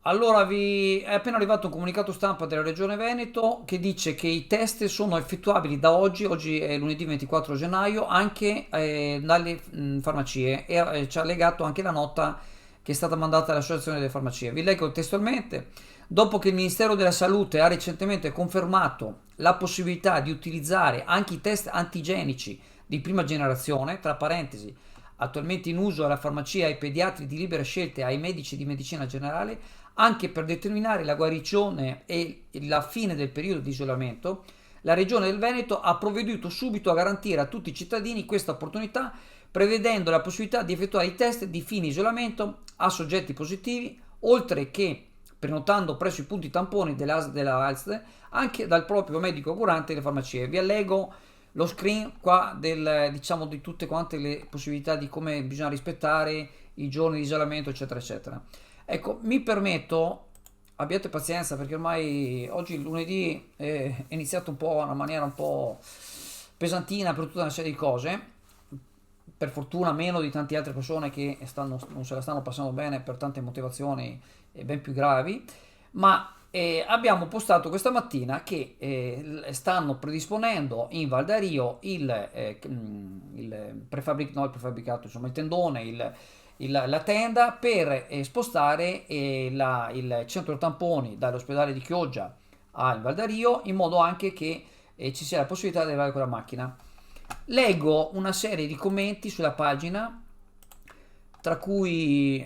Allora, vi è appena arrivato un comunicato stampa della Regione Veneto che dice che i test sono effettuabili da oggi è lunedì 24 gennaio, anche dalle farmacie e ci ha legato anche la nota che è stata mandata all'Associazione delle Farmacie. Vi leggo testualmente: dopo che il Ministero della Salute ha recentemente confermato la possibilità di utilizzare anche i test antigenici di prima generazione, tra parentesi, attualmente in uso alla farmacia ai pediatri di libera scelta e ai medici di medicina generale, anche per determinare la guarigione e la fine del periodo di isolamento, la Regione del Veneto ha provveduto subito a garantire a tutti i cittadini questa opportunità, prevedendo la possibilità di effettuare i test di fine isolamento a soggetti positivi, oltre che prenotando presso i punti tamponi della ASL anche dal proprio medico curante delle farmacie. Vi allego lo screen qua diciamo, di tutte quante le possibilità di come bisogna rispettare i giorni di isolamento, eccetera, eccetera. Ecco, mi permetto, abbiate pazienza perché ormai oggi lunedì è iniziato un po' in una maniera un po' pesantina per tutta una serie di cose, per fortuna meno di tante altre persone che non se la stanno passando bene per tante motivazioni ben più gravi, ma abbiamo postato questa mattina che stanno predisponendo in Val d'Ario no, il prefabbricato, insomma il tendone, la tenda per spostare il centro tamponi dall'ospedale di Chioggia a Val d'Ario, in modo anche che ci sia la possibilità di arrivare con la macchina. Leggo una serie di commenti sulla pagina, tra cui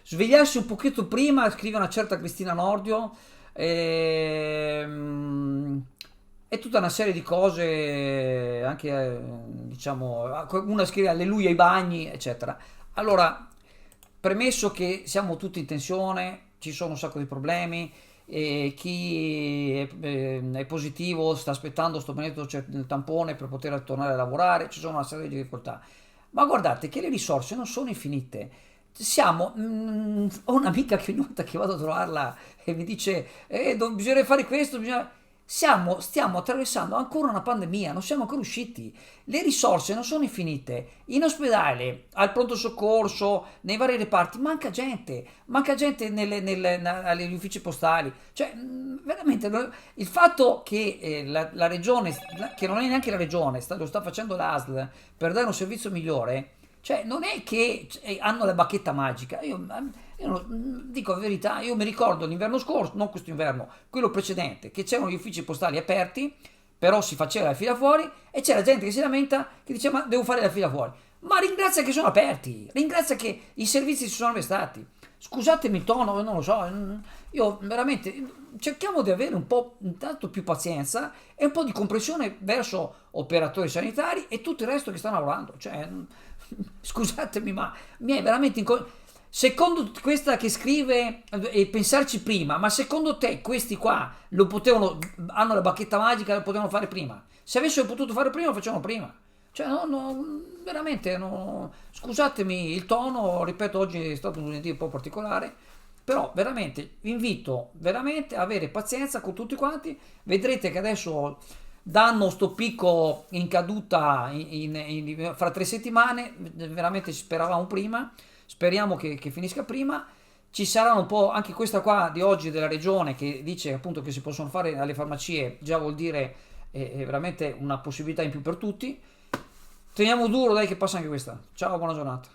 svegliarsi un pochetto prima, scrive una certa Cristina Nordio, e tutta una serie di cose, anche diciamo, una scrive alleluia ai bagni, eccetera. Allora, premesso che siamo tutti in tensione, ci sono un sacco di problemi, e chi è positivo sta aspettando sto benedetto il tampone per poter tornare a lavorare, ci sono una serie di difficoltà. Ma guardate che le risorse non sono infinite. Ho un'amica che ogni volta che vado a trovarla e mi dice bisogna fare questo, stiamo attraversando ancora una pandemia, non siamo ancora usciti. Le risorse non sono infinite. In ospedale, al pronto soccorso, nei vari reparti, manca gente agli uffici postali. Cioè, veramente, il fatto che la regione, che non è neanche la regione, lo sta facendo l'ASL per dare un servizio migliore, cioè non è che hanno la bacchetta magica. Dico la verità, io mi ricordo l'inverno scorso, non questo inverno, quello precedente, che c'erano gli uffici postali aperti, però si faceva la fila fuori e c'era gente che si lamenta, che dice ma devo fare la fila fuori. Ma ringrazia che sono aperti, ringrazia che i servizi si sono prestati. Scusatemi il tono, non lo so, io veramente cerchiamo di avere un po' intanto più pazienza e un po' di comprensione verso operatori sanitari e tutto il resto che stanno lavorando. Cioè, scusatemi, ma mi è veramente secondo questa che scrive e pensarci prima, ma secondo te questi qua hanno la bacchetta magica, lo potevano fare prima? Se avessero potuto fare prima, lo facevano prima. Cioè, veramente, no, scusatemi il tono, ripeto, oggi è stato un lunedì un po' particolare, però veramente vi invito veramente a avere pazienza con tutti quanti, vedrete che adesso danno sto picco in caduta fra 3 settimane, veramente speravamo prima, speriamo che finisca prima. Ci saranno un po' anche questa qua di oggi della regione che dice appunto che si possono fare alle farmacie, già vuol dire veramente una possibilità in più per tutti. Teniamo duro, dai, che passa anche questa. Ciao, buona giornata.